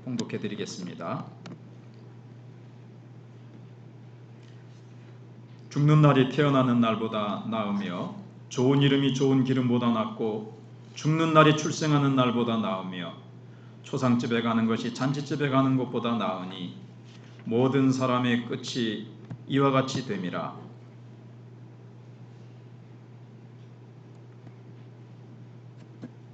봉독해 드리겠습니다. 죽는 날이 태어나는 날보다 나으며 좋은 이름이 좋은 기름보다 낫고 죽는 날이 출생하는 날보다 나으며 초상집에 가는 것이 잔치집에 가는 것보다 나으니 모든 사람의 끝이 이와 같이 됨이라.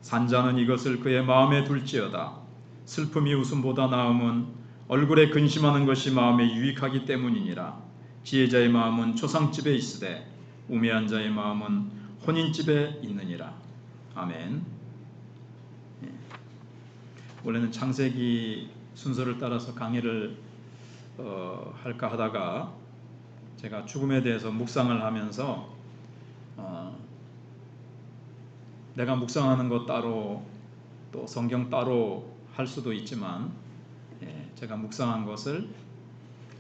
산자는 이것을 그의 마음에 둘지어다. 슬픔이 웃음보다 나음은 얼굴에 근심하는 것이 마음에 유익하기 때문이니라. 지혜자의 마음은 초상집에 있으되 우매한 자의 마음은 혼인집에 있느니라. 아멘. 원래는 창세기 순서를 따라서 강의를 할까 하다가 제가 죽음에 대해서 묵상을 하면서 내가 묵상하는 것 따로 또 성경 따로 할 수도 있지만 제가 묵상한 것을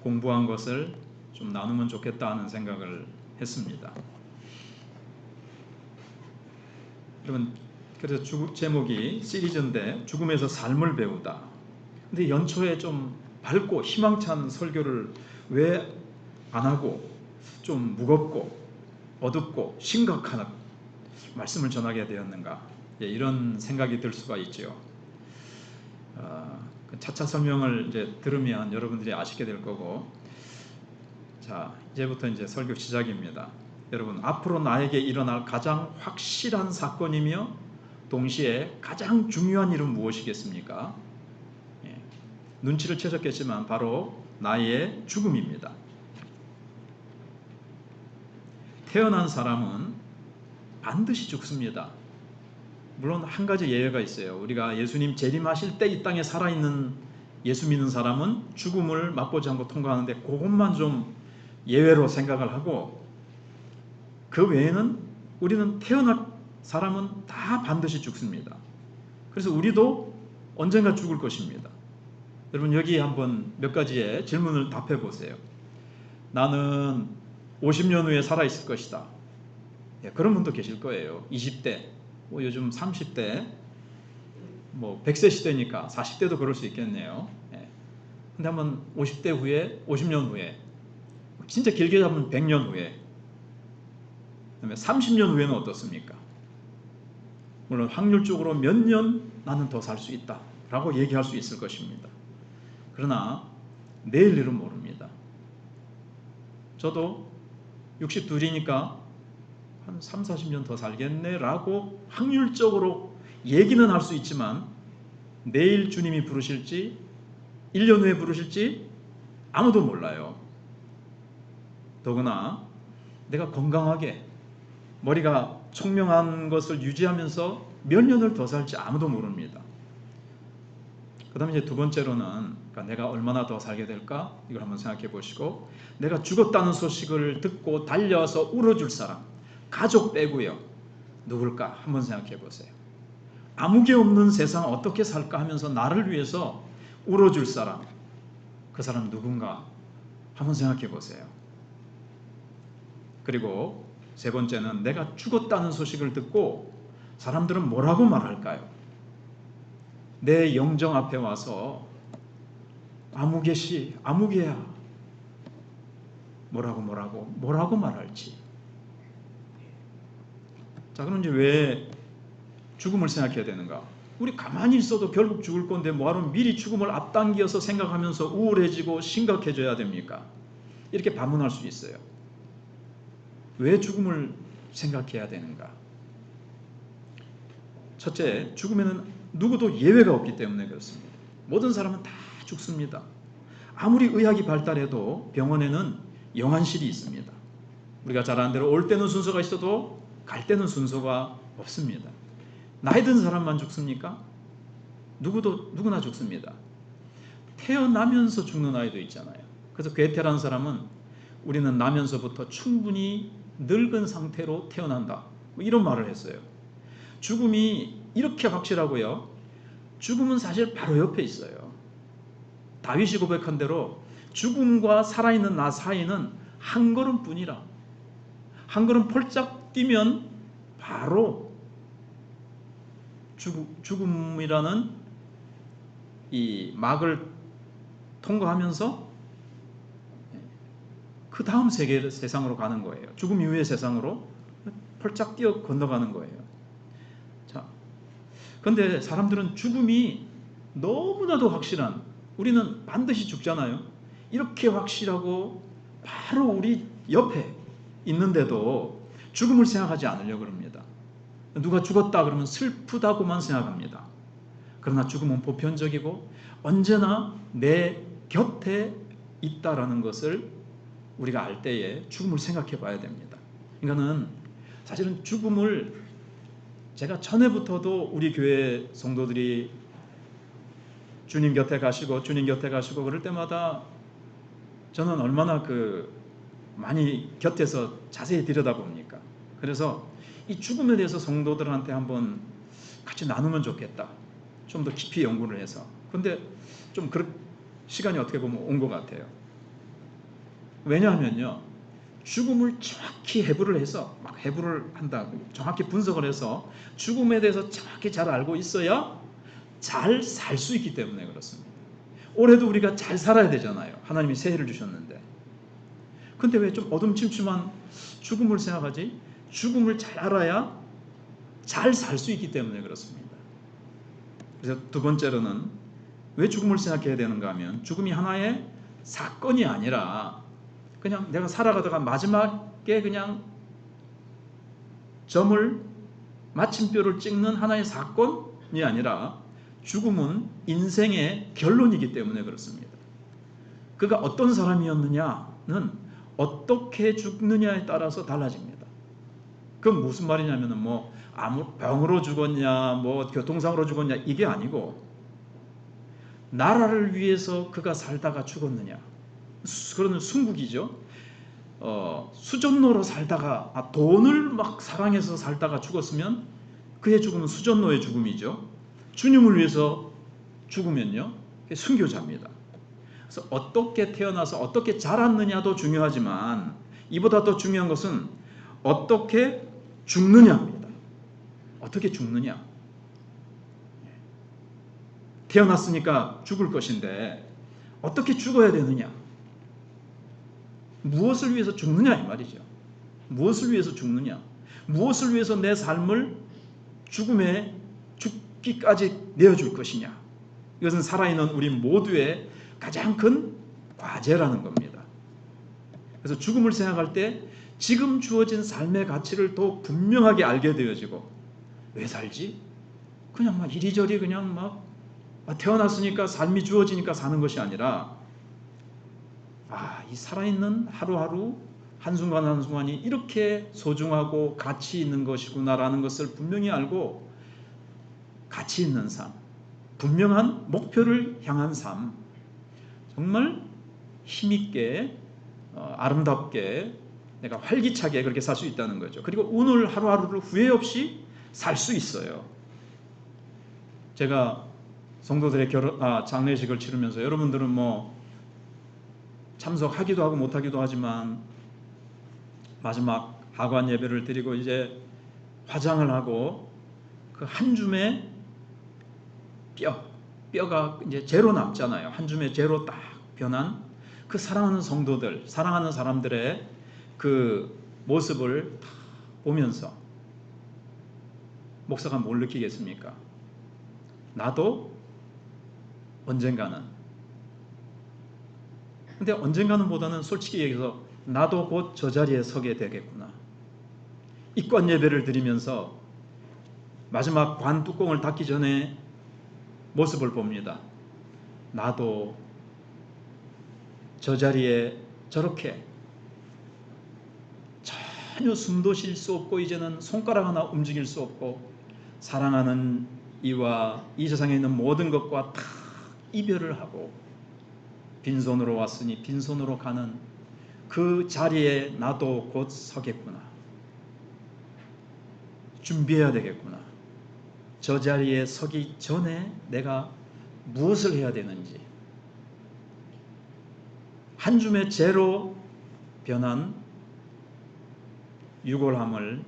공부한 것을 좀 나누면 좋겠다 하는 생각을 했습니다. 여러분, 그래서 제목이 시리즈인데 죽음에서 삶을 배우다. 근데 연초에 좀 밝고 희망찬 설교를 왜 안 하고 좀 무겁고 어둡고 심각한 말씀을 전하게 되었는가, 이런 생각이 들 수가 있죠. 차차 설명을 이제 들으면 여러분들이 아시게 될 거고, 자, 이제부터 이제 설교 시작입니다. 여러분, 앞으로 나에게 일어날 가장 확실한 사건이며 동시에 가장 중요한 일은 무엇이겠습니까? 눈치를 채셨겠지만 바로 나의 죽음입니다. 태어난 사람은 반드시 죽습니다. 물론 한 가지 예외가 있어요. 우리가 예수님 재림하실 때 이 땅에 살아있는 예수 믿는 사람은 죽음을 맛보지 않고 통과하는데 그것만 좀 예외로 생각을 하고, 그 외에는 우리는 태어난 사람은 다 반드시 죽습니다. 그래서 우리도 언젠가 죽을 것입니다. 여러분, 여기 한번 몇 가지의 질문을 답해 보세요. 나는 50년 후에 살아있을 것이다. 그런 분도 계실 거예요. 20대, 요즘 30대, 100세 시대니까 40대도 그럴 수 있겠네요. 근데 한번 50대 후에, 50년 후에, 진짜 길게 잡으면 100년 후에, 그다음에 30년 후에는 어떻습니까? 물론 확률적으로 몇 년 나는 더 살 수 있다 라고 얘기할 수 있을 것입니다. 그러나 내일 일은 모릅니다. 저도 62이니까 한 3, 40년 더 살겠네 라고 확률적으로 얘기는 할 수 있지만 내일 주님이 부르실지 1년 후에 부르실지 아무도 몰라요. 더구나 내가 건강하게 머리가 총명한 것을 유지하면서 몇 년을 더 살지 아무도 모릅니다. 그 다음에 이제 두 번째로는 내가 얼마나 더 살게 될까? 이걸 한번 생각해 보시고, 내가 죽었다는 소식을 듣고 달려와서 울어줄 사람, 가족 빼고요, 누굴까? 한번 생각해 보세요. 아무 게 없는 세상 어떻게 살까 하면서 나를 위해서 울어줄 사람, 그 사람 누군가? 한번 생각해 보세요. 그리고 세 번째는 내가 죽었다는 소식을 듣고 사람들은 뭐라고 말할까요? 내 영정 앞에 와서 아무개시, 아무개야, 뭐라고 말할지. 자, 그럼 이제 왜 죽음을 생각해야 되는가? 우리 가만히 있어도 결국 죽을 건데 뭐하러 미리 죽음을 앞당겨서 생각하면서 우울해지고 심각해져야 됩니까? 이렇게 반문할 수 있어요. 왜 죽음을 생각해야 되는가? 첫째, 죽음에는 누구도 예외가 없기 때문에 그렇습니다. 모든 사람은 다 죽습니다. 아무리 의학이 발달해도 병원에는 영안실이 있습니다. 우리가 잘 아는 대로 올 때는 순서가 있어도 갈 때는 순서가 없습니다. 나이 든 사람만 죽습니까? 누구나 죽습니다. 태어나면서 죽는 아이도 있잖아요. 그래서 괴테란 사람은 우리는 나면서부터 충분히 늙은 상태로 태어난다, 이런 말을 했어요. 죽음이 이렇게 확실하고요. 죽음은 사실 바로 옆에 있어요. 다윗이 고백한 대로 죽음과 살아있는 나 사이는 한 걸음뿐이라. 한 걸음 폴짝 뛰면 바로 죽음이라는 이 막을 통과하면서 그 다음 세상으로 가는 거예요. 죽음 이후의 세상으로 펄짝 뛰어 건너가는 거예요. 자, 그런데 사람들은 죽음이 너무나도 확실한, 우리는 반드시 죽잖아요. 이렇게 확실하고 바로 우리 옆에 있는데도 죽음을 생각하지 않으려고 합니다. 누가 죽었다 그러면 슬프다고만 생각합니다. 그러나 죽음은 보편적이고 언제나 내 곁에 있다라는 것을 우리가 알 때에 죽음을 생각해 봐야 됩니다. 그러니까는 사실은 죽음을 제가 전에부터도 우리 교회 성도들이 주님 곁에 가시고 그럴 때마다 저는 얼마나 많이 곁에서 자세히 들여다봅니까? 그래서 이 죽음에 대해서 성도들한테 한번 같이 나누면 좋겠다. 좀 더 깊이 연구를 해서. 근데 좀 시간이 어떻게 보면 온 것 같아요. 왜냐하면요, 죽음을 정확히 해부를 해서 해부를 한다, 정확히 분석을 해서 죽음에 대해서 정확히 잘 알고 있어야 잘 살 수 있기 때문에 그렇습니다. 올해도 우리가 잘 살아야 되잖아요. 하나님이 새해를 주셨는데. 근데 왜 좀 어둠침침한 죽음을 생각하지? 죽음을 잘 알아야 잘 살 수 있기 때문에 그렇습니다. 그래서 두 번째로는 왜 죽음을 생각해야 되는가 하면, 죽음이 하나의 사건이 아니라 그냥 내가 살아가다가 마지막에 그냥 점을, 마침표를 찍는 하나의 사건이 아니라 죽음은 인생의 결론이기 때문에 그렇습니다. 그가 어떤 사람이었느냐는 어떻게 죽느냐에 따라서 달라집니다. 그건 무슨 말이냐면은 아무 병으로 죽었냐, 교통사고로 죽었냐, 이게 아니고 나라를 위해서 그가 살다가 죽었느냐, 그런 순국이죠. 수전노로 살다가 돈을 막 사랑해서 살다가 죽었으면 그의 죽음은 수전노의 죽음이죠. 주님을 위해서 죽으면요, 순교자입니다. 그래서 어떻게 태어나서 어떻게 자랐느냐도 중요하지만 이보다 더 중요한 것은 어떻게 죽느냐입니다. 어떻게 죽느냐. 태어났으니까 죽을 것인데 어떻게 죽어야 되느냐. 무엇을 위해서 죽느냐 이 말이죠. 무엇을 위해서 죽느냐. 무엇을 위해서 내 삶을 죽음에 죽기까지 내어줄 것이냐. 이것은 살아있는 우리 모두의 가장 큰 과제라는 겁니다. 그래서 죽음을 생각할 때 지금 주어진 삶의 가치를 더 분명하게 알게 되어지고, 왜 살지? 그냥 이리저리 그냥 태어났으니까 삶이 주어지니까 사는 것이 아니라, 이 살아있는 하루하루 한순간 한순간이 이렇게 소중하고 가치 있는 것이구나라는 것을 분명히 알고 가치 있는 삶, 분명한 목표를 향한 삶, 정말 힘있게 아름답게 내가 활기차게 그렇게 살 수 있다는 거죠. 그리고 오늘 하루하루를 후회 없이 살 수 있어요. 제가 성도들의 장례식을 치르면서 여러분들은 참석하기도 하고 못하기도 하지만 마지막 하관 예배를 드리고 이제 화장을 하고 그 한 줌의 뼈가 이제 재로 남잖아요. 한 줌의 재로 딱 변한 그 사랑하는 성도들, 사랑하는 사람들의 그 모습을 보면서 목사가 뭘 느끼겠습니까? 나도 언젠가는, 근데 언젠가는 보다는 솔직히 얘기해서 나도 곧 저 자리에 서게 되겠구나. 입관 예배를 드리면서 마지막 관 뚜껑을 닫기 전에 모습을 봅니다. 나도 저 자리에 저렇게 전혀 숨도 쉴 수 없고 이제는 손가락 하나 움직일 수 없고 사랑하는 이와 이 세상에 있는 모든 것과 다 이별을 하고 빈손으로 왔으니 빈손으로 가는 그 자리에 나도 곧 서겠구나. 준비해야 되겠구나. 저 자리에 서기 전에 내가 무엇을 해야 되는지, 한 줌의 재로 변한 유골함을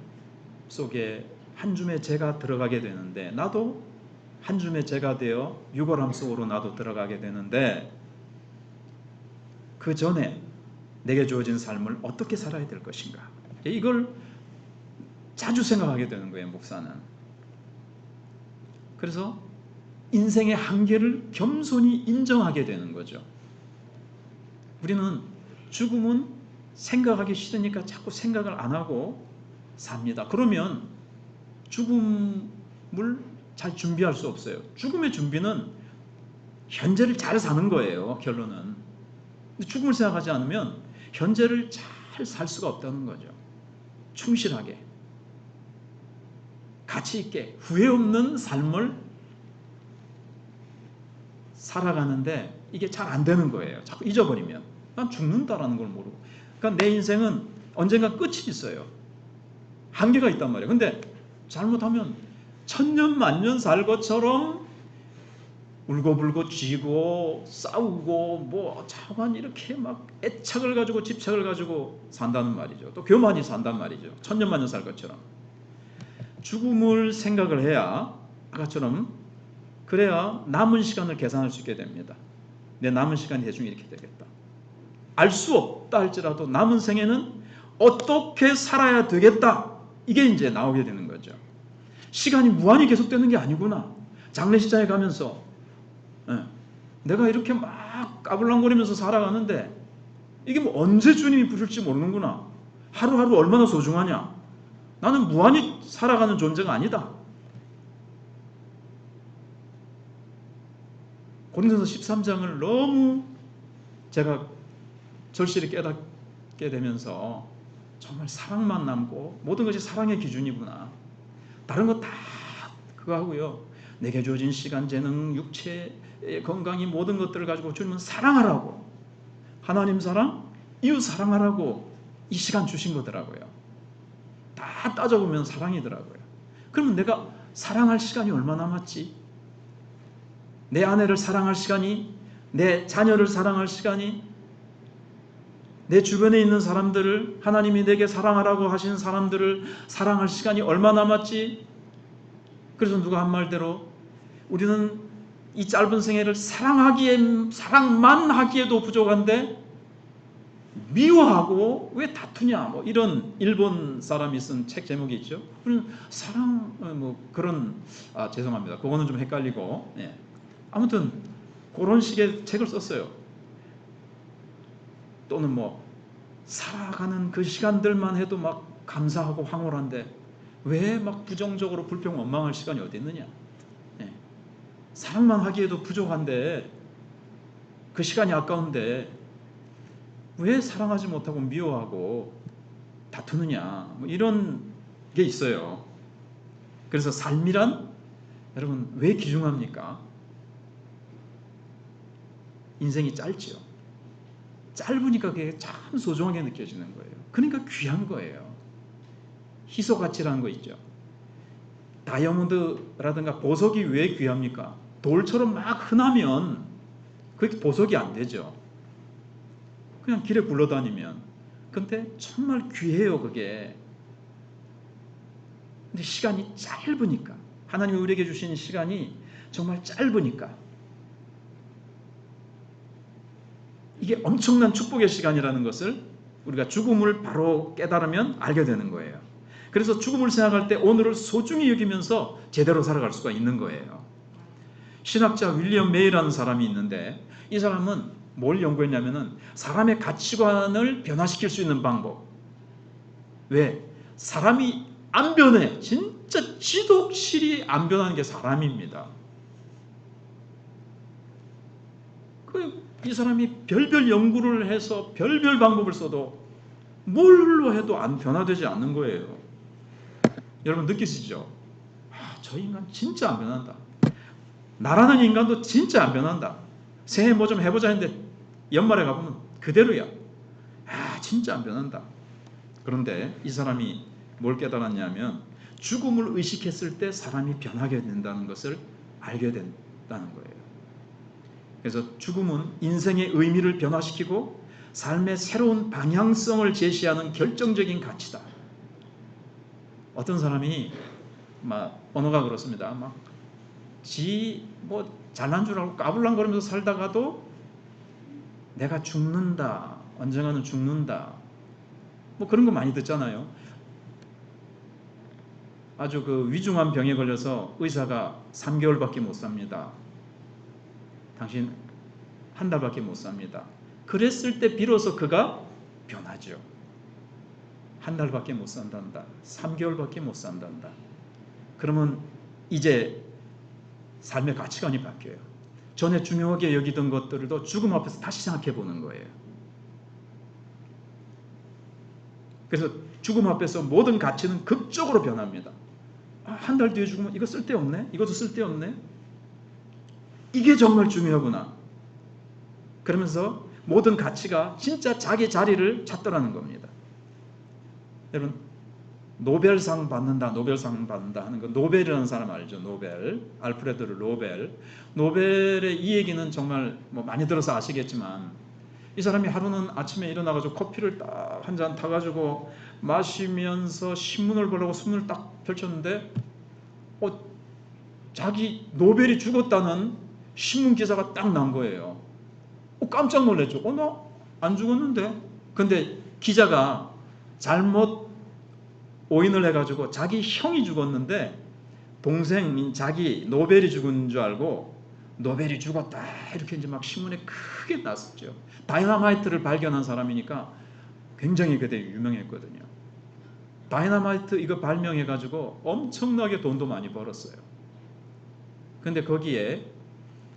속에 한 줌의 재가 들어가게 되는데 나도 한 줌의 재가 되어 유골함 속으로 나도 들어가게 되는데 그 전에 내게 주어진 삶을 어떻게 살아야 될 것인가? 이걸 자주 생각하게 되는 거예요, 목사는. 그래서 인생의 한계를 겸손히 인정하게 되는 거죠. 우리는 죽음은 생각하기 싫으니까 자꾸 생각을 안 하고 삽니다. 그러면 죽음을 잘 준비할 수 없어요. 죽음의 준비는 현재를 잘 사는 거예요, 결론은. 죽음을 생각하지 않으면 현재를 잘 살 수가 없다는 거죠. 충실하게, 가치 있게, 후회 없는 삶을 살아가는데 이게 잘 안 되는 거예요. 자꾸 잊어버리면. 난 죽는다라는 걸 모르고. 그러니까 내 인생은 언젠가 끝이 있어요. 한계가 있단 말이에요. 근데 잘못하면 천년 만년 살 것처럼 울고불고 쥐고 싸우고 뭐 자관 이렇게 막 애착을 가지고 집착을 가지고 산다는 말이죠. 또 교만이 산단 말이죠. 천년만년 살 것처럼. 죽음을 생각을 해야 아까처럼 그래야 남은 시간을 계산할 수 있게 됩니다. 내 남은 시간이 대충 이렇게 되겠다. 알 수 없다 할지라도 남은 생에는 어떻게 살아야 되겠다. 이게 이제 나오게 되는 거죠. 시간이 무한히 계속되는 게 아니구나. 장례식장에 가면서 내가 이렇게 막 까불랑거리면서 살아가는데 이게 뭐 언제 주님이 부를지 모르는구나. 하루하루 얼마나 소중하냐. 나는 무한히 살아가는 존재가 아니다. 고린도서 13장을 너무 제가 절실히 깨닫게 되면서 정말 사랑만 남고 모든 것이 사랑의 기준이구나. 다른 거 다 그거 하고요. 내게 주어진 시간, 재능, 육체의 건강이 모든 것들을 가지고 주님은 사랑하라고, 하나님 사랑, 이웃 사랑하라고 이 시간 주신 거더라고요. 다 따져보면 사랑이더라고요. 그러면 내가 사랑할 시간이 얼마 남았지? 내 아내를 사랑할 시간이, 내 자녀를 사랑할 시간이, 내 주변에 있는 사람들을, 하나님이 내게 사랑하라고 하신 사람들을 사랑할 시간이 얼마 남았지? 그래서 누가 한 말대로 우리는 이 짧은 생애를 사랑만 하기에도 부족한데 미워하고 왜 다투냐, 뭐 이런 일본 사람이 쓴 책 제목이 있죠. 우리는 사랑 뭐 그런 죄송합니다. 그거는 좀 헷갈리고 아무튼 그런 식의 책을 썼어요. 또는 뭐 살아가는 그 시간들만 해도 막 감사하고 황홀한데 왜 막 부정적으로 불평 원망할 시간이 어디 있느냐. 사랑만 하기에도 부족한데 그 시간이 아까운데 왜 사랑하지 못하고 미워하고 다투느냐, 뭐 이런 게 있어요. 그래서 삶이란 여러분 왜 귀중합니까? 인생이 짧지요. 짧으니까 그게 참 소중하게 느껴지는 거예요. 그러니까 귀한 거예요. 희소가치라는 거 있죠. 다이아몬드라든가 보석이 왜 귀합니까? 돌처럼 막 흔하면 그게 보석이 안 되죠. 그냥 길에 굴러다니면. 근데 정말 귀해요, 그게. 근데 시간이 짧으니까, 하나님이 우리에게 주신 시간이 정말 짧으니까 이게 엄청난 축복의 시간이라는 것을 우리가 죽음을 바로 깨달으면 알게 되는 거예요. 그래서 죽음을 생각할 때 오늘을 소중히 여기면서 제대로 살아갈 수가 있는 거예요. 신학자 윌리엄 메이라는 사람이 있는데 이 사람은 뭘 연구했냐면은 사람의 가치관을 변화시킬 수 있는 방법. 왜? 사람이 안 변해. 진짜 지독실이 안 변하는 게 사람입니다. 이 사람이 별별 연구를 해서 별별 방법을 써도 뭘로 해도 안 변화되지 않는 거예요. 여러분 느끼시죠? 저 인간 진짜 안 변한다. 나라는 인간도 진짜 안 변한다. 새해 뭐 좀 해보자 했는데 연말에 가보면 그대로야. 진짜 안 변한다. 그런데 이 사람이 뭘 깨달았냐면 죽음을 의식했을 때 사람이 변하게 된다는 것을 알게 된다는 거예요. 그래서 죽음은 인생의 의미를 변화시키고 삶의 새로운 방향성을 제시하는 결정적인 가치다. 어떤 사람이 막 언어가 그렇습니다. 막 뭐 잘난 줄 알고 까불랑거리면서 살다가도 내가 죽는다, 언젠가는 죽는다, 뭐 그런 거 많이 듣잖아요. 아주 그 위중한 병에 걸려서 의사가 3개월밖에 못 삽니다. 당신 한 달밖에 못 삽니다. 그랬을 때 비로소 그가 변하죠. 한 달밖에 못 산단다. 3개월밖에 못 산단다. 그러면 이제 삶의 가치관이 바뀌어요. 전에 중요하게 여기던 것들도 죽음 앞에서 다시 생각해 보는 거예요. 그래서 죽음 앞에서 모든 가치는 극적으로 변합니다. 한 달 뒤에 죽으면 이거 쓸데없네? 이것도 쓸데없네? 이게 정말 중요하구나. 그러면서 모든 가치가 진짜 자기 자리를 찾더라는 겁니다. 여러분, 노벨상 받는다 하는 거, 노벨이라는 사람 알죠? 노벨, 알프레드 노벨. 노벨의 이 얘기는 정말 뭐 많이 들어서 아시겠지만, 이 사람이 하루는 아침에 일어나가지고 커피를 딱 한 잔 타가지고 마시면서 신문을 보려고 손을 딱 펼쳤는데, 자기 노벨이 죽었다는 신문 기사가 딱 난 거예요. 깜짝 놀랐죠. 나 안 죽었는데? 근데 기자가 잘못 오인을 해가지고 자기 형이 죽었는데 동생인 자기 노벨이 죽은 줄 알고 노벨이 죽었다 이렇게 이제 막 신문에 크게 났었죠. 다이너마이트를 발견한 사람이니까 굉장히 그때 유명했거든요. 다이너마이트 이거 발명해가지고 엄청나게 돈도 많이 벌었어요. 근데 거기에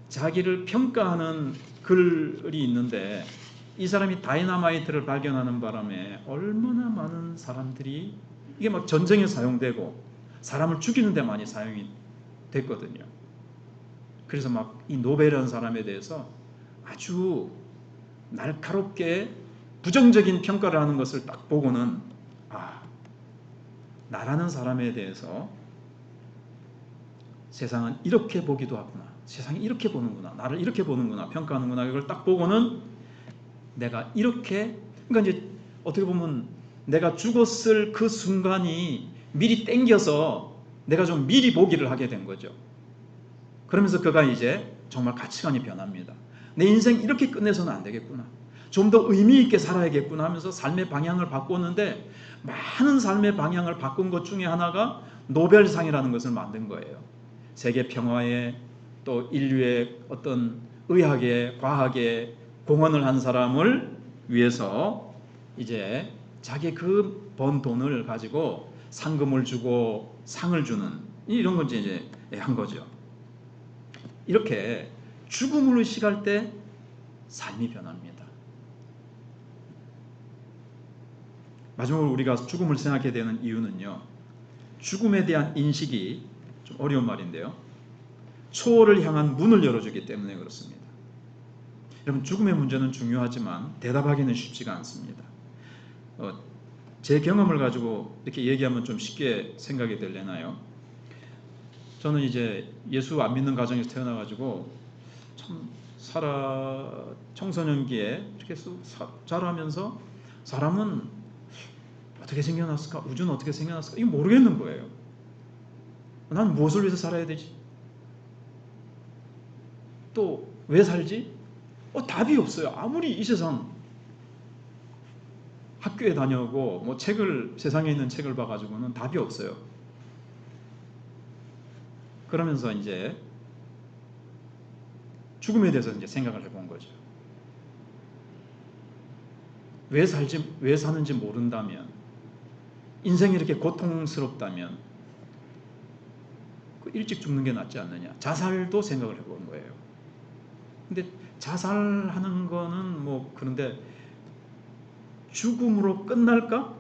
자기를 평가하는 글이 있는데 이 사람이 다이너마이트를 발견하는 바람에 얼마나 많은 사람들이 이게 막 전쟁에 사용되고 사람을 죽이는 데 많이 사용이 됐거든요. 그래서 막 이 노벨이라는 사람에 대해서 아주 날카롭게 부정적인 평가를 하는 것을 딱 보고는 나라는 사람에 대해서 세상은 이렇게 보기도 하구나. 세상이 이렇게 보는구나. 나를 이렇게 보는구나. 평가하는구나. 이걸 딱 보고는 내가 이렇게, 그러니까 이제 어떻게 보면 내가 죽었을 그 순간이 미리 땡겨서 내가 좀 미리 보기를 하게 된 거죠. 그러면서 그가 이제 정말 가치관이 변합니다. 내 인생 이렇게 끝내서는 안 되겠구나. 좀 더 의미 있게 살아야겠구나 하면서 삶의 방향을 바꿨는데 많은 삶의 방향을 바꾼 것 중에 하나가 노벨상이라는 것을 만든 거예요. 세계 평화에 또 인류의 어떤 의학에 과학에 공헌을 한 사람을 위해서 이제 자기 그 번 돈을 가지고 상금을 주고 상을 주는 이런 걸 이제 한 거죠. 이렇게 죽음을 의식할 때 삶이 변합니다. 마지막으로 우리가 죽음을 생각해야 되는 이유는요. 죽음에 대한 인식이 좀 어려운 말인데요. 초월을 향한 문을 열어주기 때문에 그렇습니다. 여러분, 죽음의 문제는 중요하지만 대답하기는 쉽지가 않습니다. 제 경험을 가지고 이렇게 얘기하면 좀 쉽게 생각이 되려나요? 저는 이제 예수 안 믿는 가정에서 태어나가지고 참 청소년기에 이렇게 자라면서 사람은 어떻게 생겨났을까? 우주는 어떻게 생겨났을까? 이거 모르겠는 거예요. 난 무엇을 위해서 살아야 되지? 또 왜 살지? 답이 없어요. 아무리 이 세상 학교에 다녀오고 뭐 세상에 있는 책을 봐가지고는 답이 없어요. 그러면서 이제 죽음에 대해서 이제 생각을 해본 거죠. 왜 사는지 모른다면, 인생이 이렇게 고통스럽다면 일찍 죽는 게 낫지 않느냐. 자살도 생각을 해본 거예요. 근데 자살하는 거는 뭐 그런데 죽음으로 끝날까?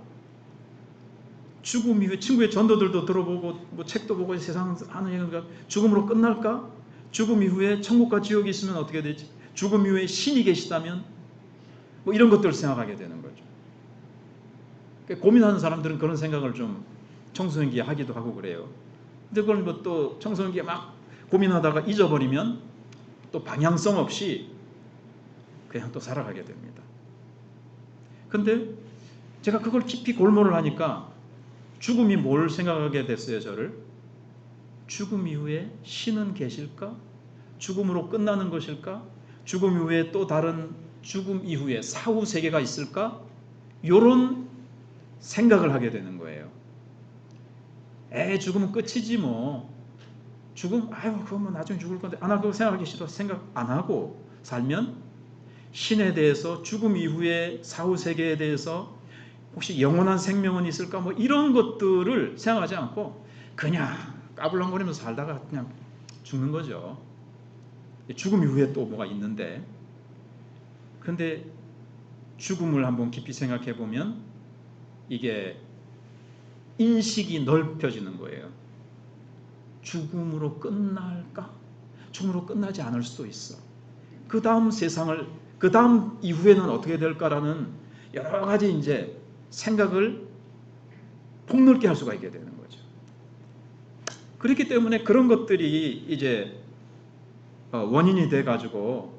죽음 이후에 친구의 전도들도 들어보고 뭐 책도 보고 세상 하는 얘기가 죽음으로 끝날까? 죽음 이후에 천국과 지옥이 있으면 어떻게 되지? 죽음 이후에 신이 계시다면 뭐 이런 것들을 생각하게 되는 거죠. 그러니까 고민하는 사람들은 그런 생각을 좀 청소년기에 하기도 하고 그래요. 근데 그걸 뭐 또 청소년기에 막 고민하다가 잊어버리면 또 방향성 없이 그냥 또 살아가게 됩니다. 근데 제가 그걸 깊이 골몰을 하니까 죽음이 뭘 생각하게 됐어요, 저를? 죽음 이후에 신은 계실까? 죽음으로 끝나는 것일까? 죽음 이후에 또 다른 죽음 이후에 사후 세계가 있을까? 이런 생각을 하게 되는 거예요. 죽으면 끝이지 뭐. 죽음, 그건 뭐 나중에 죽을 건데, 나 그거 생각하기 싫어. 생각 안 하고 살면 신에 대해서, 죽음 이후에 사후 세계에 대해서 혹시 영원한 생명은 있을까? 뭐 이런 것들을 생각하지 않고 그냥 까불렁거리면서 살다가 그냥 죽는 거죠. 죽음 이후에 또 뭐가 있는데, 그런데 죽음을 한번 깊이 생각해 보면 이게 인식이 넓혀지는 거예요. 죽음으로 끝날까? 죽음으로 끝나지 않을 수도 있어. 그 다음 세상을, 그 다음 이후에는 어떻게 될까라는 여러 가지 이제 생각을 폭넓게 할 수가 있게 되는 거죠. 그렇기 때문에 그런 것들이 이제 원인이 돼가지고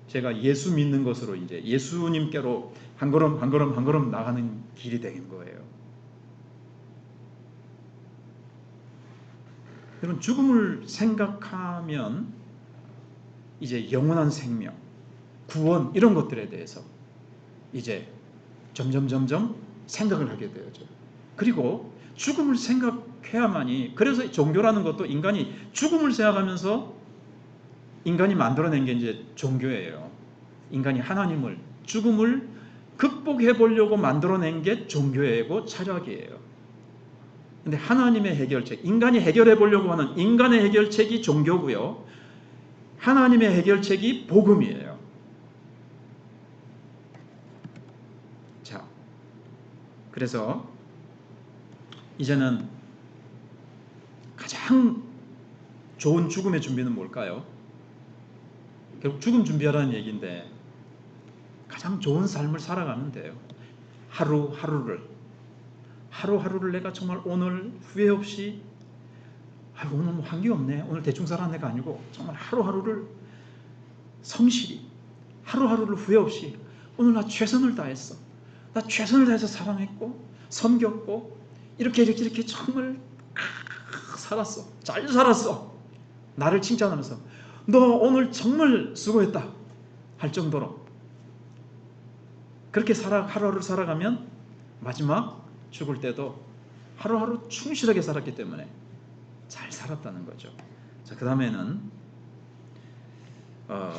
제가 예수 믿는 것으로 이제 예수님께로 한 걸음 나가는 길이 된 거예요. 여러분, 죽음을 생각하면 이제 영원한 생명, 구원 이런 것들에 대해서 이제 점점 생각을 하게 되죠. 그리고 죽음을 생각해야만이, 그래서 종교라는 것도 인간이 죽음을 생각하면서 인간이 만들어낸 게 이제 종교예요. 인간이 하나님을, 죽음을 극복해 보려고 만들어낸 게 종교이고 철학이에요. 근데 하나님의 해결책, 인간이 해결해 보려고 하는 인간의 해결책이 종교고요. 하나님의 해결책이 복음이에요. 자, 그래서 이제는 가장 좋은 죽음의 준비는 뭘까요? 결국 죽음 준비하라는 얘기인데 가장 좋은 삶을 살아가면 돼요. 하루하루를 내가 정말 오늘 후회 없이 오늘 뭐 한 게 없네, 오늘 대충 살아는 애가 아니고 정말 하루하루를 성실히, 하루하루를 후회 없이 오늘 나 최선을 다했어, 나 최선을 다해서 사랑했고 섬겼고 이렇게 정말 살았어, 잘 살았어, 나를 칭찬하면서 너 오늘 정말 수고했다 할 정도로 그렇게 하루하루 살아가면 마지막 죽을 때도 하루하루 충실하게 살았기 때문에 잘 살았다는 거죠. 자, 그 다음에는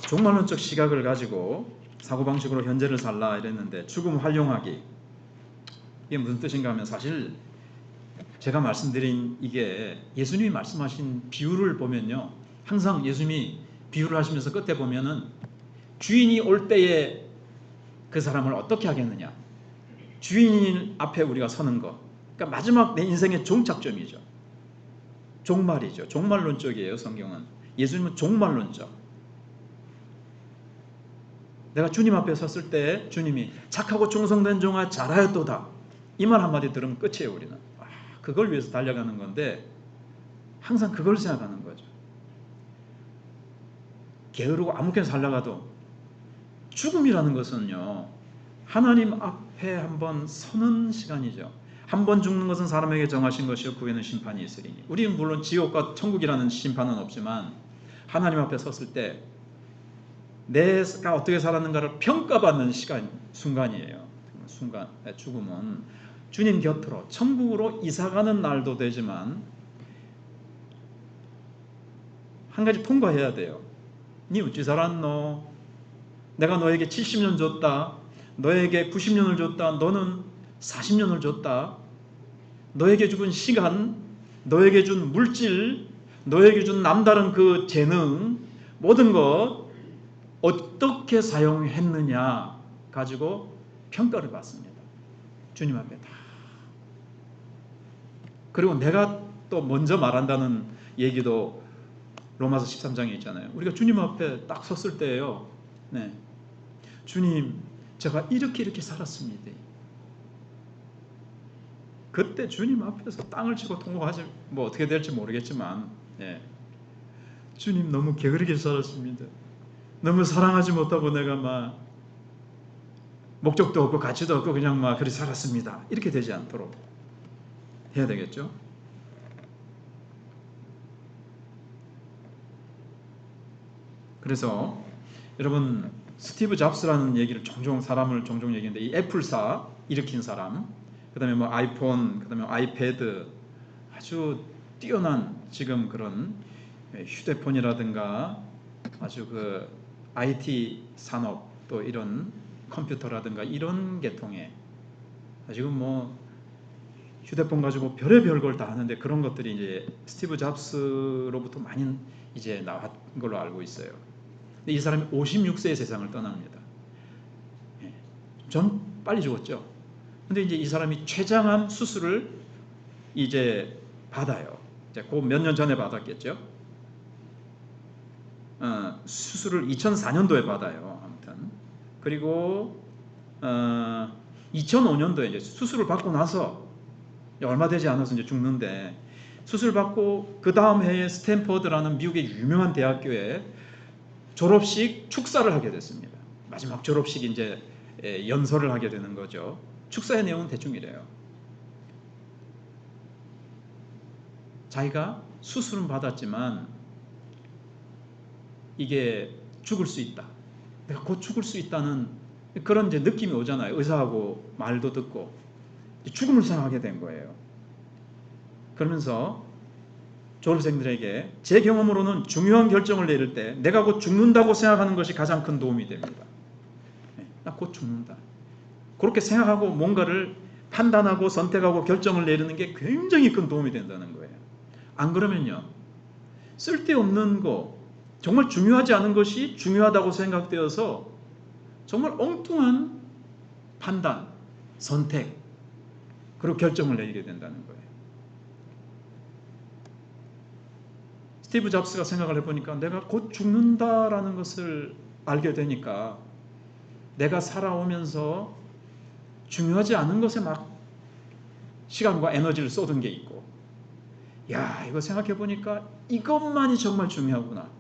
종말론적 시각을 가지고 사고방식으로 현재를 살라 이랬는데, 죽음 활용하기, 이게 무슨 뜻인가 하면 사실 제가 말씀드린 이게 예수님이 말씀하신 비유를 보면요, 항상 예수님이 비유를 하시면서 끝에 보면은 주인이 올 때에 그 사람을 어떻게 하겠느냐, 주인 앞에 우리가 서는 것, 그러니까 마지막 내 인생의 종착점이죠. 종말이죠. 종말론적이에요. 성경은. 예수님은 종말론적. 내가 주님 앞에 섰을 때 주님이 착하고 충성된 종아 잘하였도다, 이 말 한마디 들으면 끝이에요. 우리는 그걸 위해서 달려가는 건데 항상 그걸 생각하는 거죠. 게으르고 아무렇게나 살다가도 죽음이라는 것은요, 하나님 앞에 한번 서는 시간이죠. 한 번 죽는 것은 사람에게 정하신 것이요 그 후에는 심판이 있으리니. 우리는 물론 지옥과 천국이라는 심판은 없지만 하나님 앞에 섰을 때 내가 어떻게 살았는가를 평가받는 순간이에요. 순간, 죽음은 주님 곁으로 천국으로 이사가는 날도 되지만 한 가지 통과해야 돼요. 니 어찌 살았노? 내가 너에게 70년 줬다, 너에게 90년을 줬다, 너는 40년을 줬다. 너에게 준 시간, 너에게 준 물질, 너에게 준 남다른 그 재능, 모든 것 어떻게 사용했느냐 가지고 평가를 받습니다. 주님 앞에 다. 그리고 내가 또 먼저 말한다는 얘기도 로마서 13장에 있잖아요. 우리가 주님 앞에 딱 섰을 때예요. 네. 주님, 제가 이렇게 살았습니다. 그때 주님 앞에서 땅을 치고 통곡하지, 뭐 어떻게 될지 모르겠지만, 예. 주님, 너무 게으르게 살았습니다. 너무 사랑하지 못하고 내가 막 목적도 없고 가치도 없고 그냥 막 그렇게 살았습니다. 이렇게 되지 않도록 해야 되겠죠. 그래서 여러분 스티브 잡스라는 얘기를 사람을 종종 얘기하는데 이 애플사 일으킨 사람, 그다음에 뭐 아이폰, 그다음에 아이패드 아주 뛰어난 지금 그런 휴대폰이라든가 아주 그 IT 산업 또 이런 컴퓨터라든가 이런 계통에 지금 뭐 휴대폰 가지고 별의별 걸 다 하는데 그런 것들이 이제 스티브 잡스로부터 많이 이제 나왔던 걸로 알고 있어요. 근데 이 사람이 56세에 세상을 떠납니다. 전 빨리 죽었죠. 근데 이제 이 사람이 췌장암 수술을 이제 받아요. 이제 그 몇 년 전에 받았겠죠. 수술을 2004년도에 받아요. 아무튼 그리고 2005년도에 이제 수술을 받고 나서 얼마 되지 않아서 이제 죽는데, 수술 받고 그 다음 해에 스탠퍼드라는 미국의 유명한 대학교에 졸업식 축사를 하게 됐습니다. 마지막 졸업식 이제 연설을 하게 되는 거죠. 축사의 내용은 대충 이래요. 자기가 수술은 받았지만 이게 죽을 수 있다. 내가 곧 죽을 수 있다는 그런 이제 느낌이 오잖아요. 의사하고 말도 듣고 죽음을 생각하게 된 거예요. 그러면서 졸업생들에게 제 경험으로는 중요한 결정을 내릴 때 내가 곧 죽는다고 생각하는 것이 가장 큰 도움이 됩니다. 나 곧 죽는다. 그렇게 생각하고 뭔가를 판단하고 선택하고 결정을 내리는 게 굉장히 큰 도움이 된다는 거예요. 안 그러면요, 쓸데없는 거, 정말 중요하지 않은 것이 중요하다고 생각되어서 정말 엉뚱한 판단, 선택, 그리고 결정을 내리게 된다는 거예요. 스티브 잡스가 생각을 해보니까 내가 곧 죽는다라는 것을 알게 되니까 내가 살아오면서 중요하지 않은 것에 막 시간과 에너지를 쏟은 게 있고, 야, 이거 생각해 보니까 이것만이 정말 중요하구나.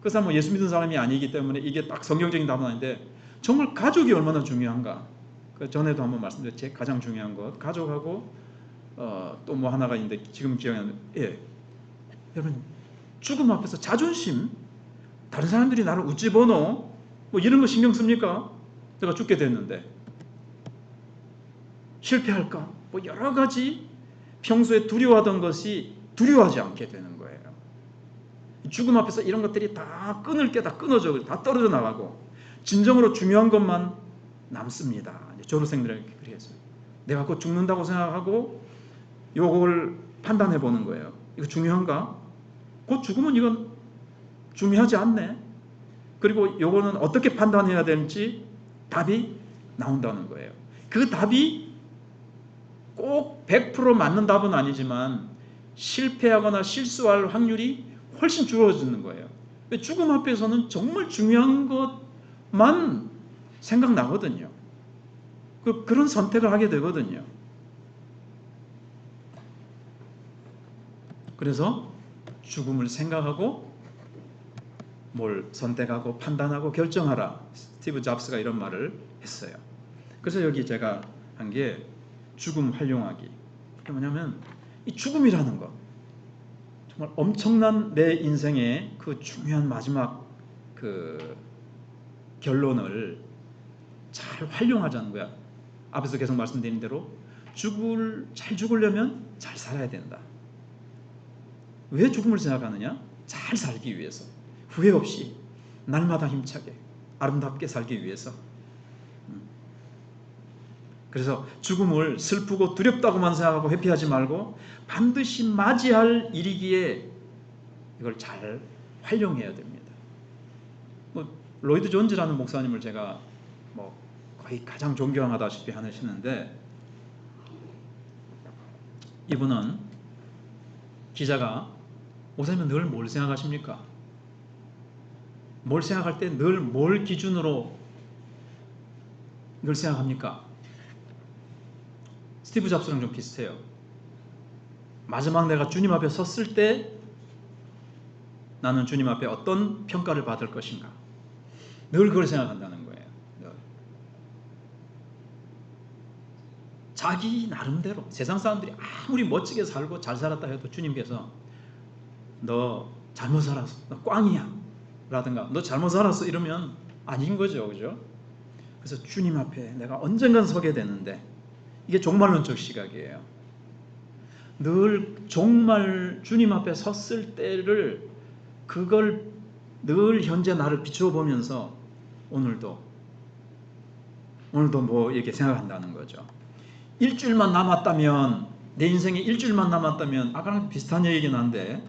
그 사람은 예수 믿는 사람이 아니기 때문에 이게 딱 성경적인 답은 아닌데, 정말 가족이 얼마나 중요한가. 그 전에도 한번 말씀드렸죠. 제 가장 중요한 것, 가족하고 또 뭐 하나가 있는데 지금 기억이 안 나요. 예, 여러분, 죽음 앞에서 자존심, 다른 사람들이 나를 어찌 보노, 뭐 이런 거 신경 씁니까? 내가 죽게 됐는데 실패할까? 뭐 여러 가지 평소에 두려워하던 것이 두려워하지 않게 되는 거예요. 죽음 앞에서 이런 것들이 다 끈을 깨다 끊어져, 다 떨어져 나가고 진정으로 중요한 것만 남습니다. 졸업생들에게 그렇게 했어요. 내가 곧 죽는다고 생각하고 요걸 판단해 보는 거예요. 이거 중요한가? 곧 죽으면 이건 중요하지 않네. 그리고 요거는 어떻게 판단해야 되는지 답이 나온다는 거예요. 그 답이 꼭 100% 맞는 답은 아니지만 실패하거나 실수할 확률이 훨씬 줄어드는 거예요. 죽음 앞에서는 정말 중요한 것만 생각나거든요. 그런 선택을 하게 되거든요. 그래서 죽음을 생각하고 뭘 선택하고 판단하고 결정하라. 스티브 잡스가 이런 말을 했어요. 그래서 여기 제가 한 게 죽음 활용하기. 그게 뭐냐면 이 죽음이라는 것, 정말 엄청난 내 인생의 그 중요한 마지막 그 결론을 잘 활용하자는 거야. 앞에서 계속 말씀드린 대로 잘 죽으려면 잘 살아야 된다. 왜 죽음을 생각하느냐? 잘 살기 위해서, 후회 없이 날마다 힘차게 아름답게 살기 위해서. 그래서 죽음을 슬프고 두렵다고만 생각하고 회피하지 말고 반드시 맞이할 일이기에 이걸 잘 활용해야 됩니다. 뭐 로이드 존즈라는 목사님을 제가 뭐 거의 가장 존경하다시피 하시는데, 이분은 기자가 목사님은 늘 뭘 생각하십니까? 뭘 생각할 때 늘 뭘 기준으로 늘 생각합니까? 스티브 잡스랑 좀 비슷해요. 마지막 내가 주님 앞에 섰을 때 나는 주님 앞에 어떤 평가를 받을 것인가, 늘 그걸 생각한다는 거예요. 자기 나름대로 세상 사람들이 아무리 멋지게 살고 잘 살았다 해도 주님께서 너 잘못 살았어, 너 꽝이야 라든가 너 잘못 살았어 이러면 아닌 거죠. 그죠? 그래서 주님 앞에 내가 언젠간 서게 되는데, 이게 종말론적 시각이에요. 늘 종말 주님 앞에 섰을 때를, 그걸 늘 현재 나를 비추어 보면서 오늘도 뭐 이렇게 생각한다는 거죠. 일주일만 남았다면, 내 인생에 일주일만 남았다면, 아까랑 비슷한 얘기긴 한데,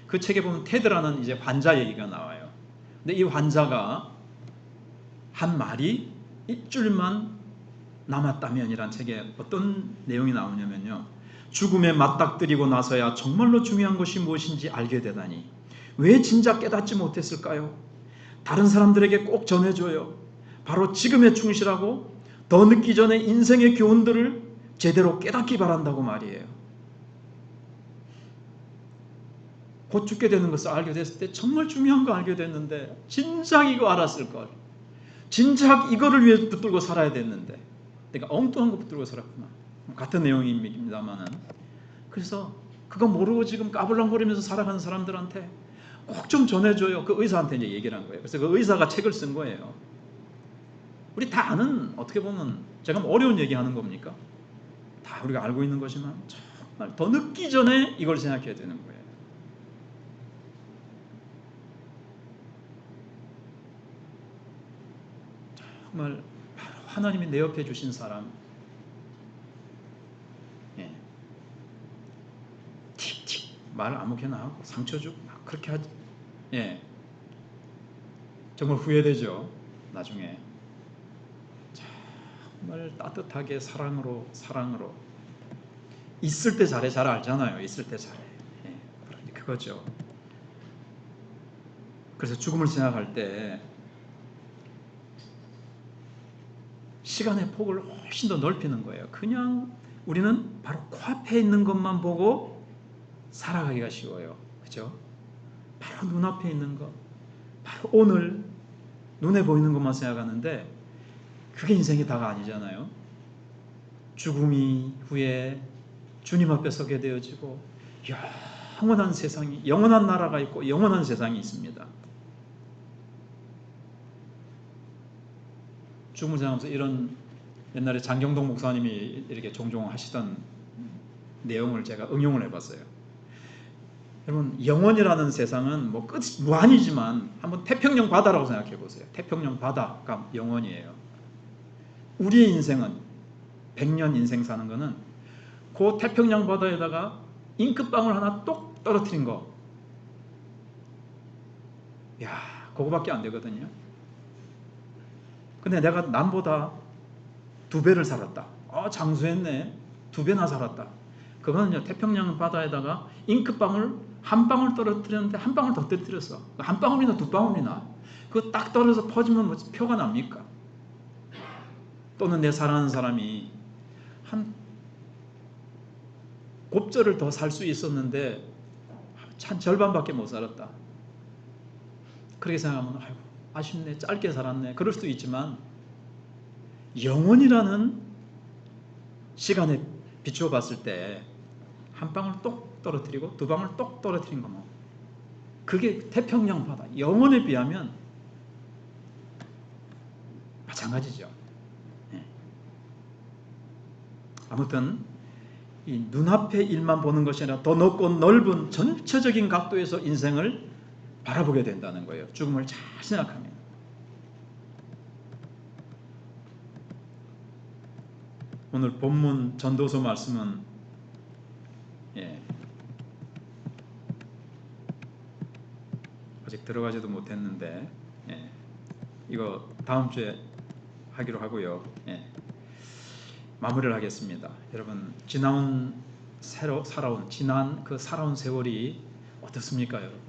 그 책에 보면 테드라는 이제 환자 얘기가 나와요. 근데 이 환자가 한 말이 일주일만 남았다면이란 책에 어떤 내용이 나오냐면요, 죽음에 맞닥뜨리고 나서야 정말로 중요한 것이 무엇인지 알게 되다니 왜 진작 깨닫지 못했을까요? 다른 사람들에게 꼭 전해줘요. 바로 지금에 충실하고 더 늦기 전에 인생의 교훈들을 제대로 깨닫기 바란다고 말이에요. 곧 죽게 되는 것을 알게 됐을 때 정말 중요한 거 알게 됐는데, 진작 이거 알았을걸, 진작 이거를 위해 붙들고 살아야 됐는데, 내가 엉뚱한 거 붙들고 살았구나. 같은 내용입니다만은, 그래서 그거 모르고 지금 까불랑거리면서 살아가는 사람들한테 꼭 좀 전해줘요. 그 의사한테 이제 얘기를 한 거예요. 그래서 그 의사가 책을 쓴 거예요. 우리 다 아는, 어떻게 보면 제가 뭐 어려운 얘기하는 겁니까? 다 우리가 알고 있는 거지만 정말 더 늦기 전에 이걸 생각해야 되는 거예요. 정말 하나님이 내 옆에 주신 사람, 틱틱 말 아무렇게나 하고 상처 주고 막 그렇게 하지, 정말 후회되죠. 나중에 정말 따뜻하게 사랑으로 있을 때 잘해. 잘 알잖아요. 있을 때 잘해. 그거죠. 그래서 죽음을 생각할 때 시간의 폭을 훨씬 더 넓히는 거예요. 그냥 우리는 바로 코앞에 있는 것만 보고 살아가기가 쉬워요. 그죠? 바로 눈앞에 있는 것, 바로 오늘 눈에 보이는 것만 생각하는데, 그게 인생이 다가 아니잖아요. 죽음이 후에 주님 앞에 서게 되어지고 영원한 세상이, 영원한 나라가 있고 영원한 세상이 있습니다. 죽음을 생각하면서 이런, 옛날에 장경동 목사님이 이렇게 종종 하시던 내용을 제가 응용을 해봤어요. 여러분, 영원이라는 세상은 뭐 끝이 무한이지만 한번 태평양 바다라고 생각해 보세요. 태평양 바다가 영원이에요. 우리의 인생은 100년 인생 사는 거는 그 태평양 바다에다가 잉크방울 하나 똑 떨어뜨린 거, 그거밖에 안 되거든요. 근데 내가 남보다 2배를 살았다. 장수했네. 2배나 살았다. 그거는요, 태평양 바다에다가 잉크방울 한 방울 떨어뜨렸는데 한 방울 더 떨어뜨렸어. 한 방울이나 2방울이나 그거 딱 떨어져서 퍼지면 뭐 표가 납니까? 또는 내 사랑하는 사람이 한 곱절을 더 살 수 있었는데 한 절반밖에 못 살았다. 그렇게 생각하면 아이고 아쉽네, 짧게 살았네, 그럴 수도 있지만, 영원이라는 시간에 비추어 봤을 때 한 방울 똑 떨어뜨리고 2방울 똑 떨어뜨린 거, 뭐 그게 태평양 바다, 영원에 비하면 마찬가지죠. 아무튼 이 눈앞의 일만 보는 것이 아니라 더 넓고 넓은 전체적인 각도에서 인생을 바라보게 된다는 거예요. 죽음을 잘 생각하면. 오늘 본문 전도서 말씀은 아직 들어가지도 못했는데 이거 다음 주에 하기로 하고요. 마무리를 하겠습니다. 여러분, 지난 그 살아온 세월이 어떻습니까, 여러분?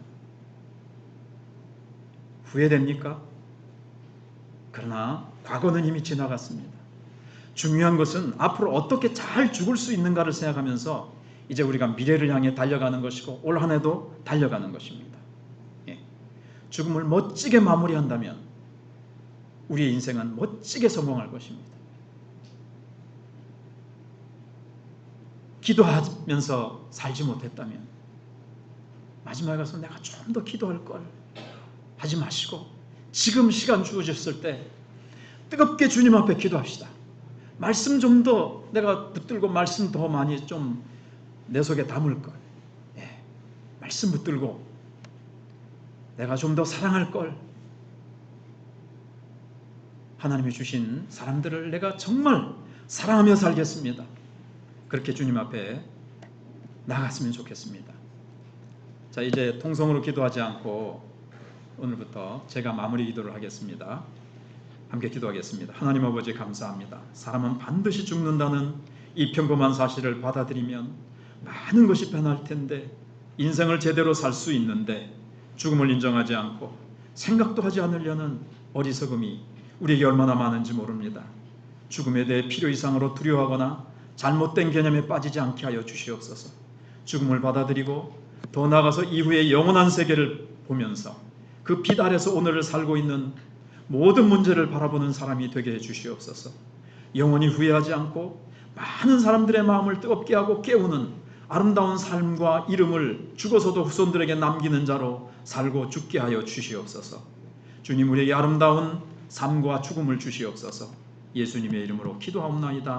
후회됩니까? 그러나 과거는 이미 지나갔습니다. 중요한 것은 앞으로 어떻게 잘 죽을 수 있는가를 생각하면서 이제 우리가 미래를 향해 달려가는 것이고 올 한 해도 달려가는 것입니다. 죽음을 멋지게 마무리한다면 우리의 인생은 멋지게 성공할 것입니다. 기도하면서 살지 못했다면, 마지막에 가서 내가 좀 더 기도할 걸 하지 마시고 지금 시간 주어졌을 때 뜨겁게 주님 앞에 기도합시다. 말씀 좀 더 내가 붙들고 말씀 더 많이 좀 내 속에 담을 걸. 예, 말씀 붙들고 내가 좀 더 사랑할 걸. 하나님이 주신 사람들을 내가 정말 사랑하며 살겠습니다. 그렇게 주님 앞에 나갔으면 좋겠습니다. 자, 이제 통성으로 기도하지 않고 오늘부터 제가 마무리 기도를 하겠습니다. 함께 기도하겠습니다. 하나님 아버지 감사합니다. 사람은 반드시 죽는다는 이 평범한 사실을 받아들이면 많은 것이 변할 텐데, 인생을 제대로 살 수 있는데 죽음을 인정하지 않고 생각도 하지 않으려는 어리석음이 우리에게 얼마나 많은지 모릅니다. 죽음에 대해 필요 이상으로 두려워하거나 잘못된 개념에 빠지지 않게 하여 주시옵소서. 죽음을 받아들이고 더 나아가서 이후의 영원한 세계를 보면서 그 빛 아래서 오늘을 살고 있는 모든 문제를 바라보는 사람이 되게 해 주시옵소서. 영원히 후회하지 않고 많은 사람들의 마음을 뜨겁게 하고 깨우는 아름다운 삶과 이름을 죽어서도 후손들에게 남기는 자로 살고 죽게 하여 주시옵소서. 주님, 우리에게 아름다운 삶과 죽음을 주시옵소서. 예수님의 이름으로 기도하옵나이다.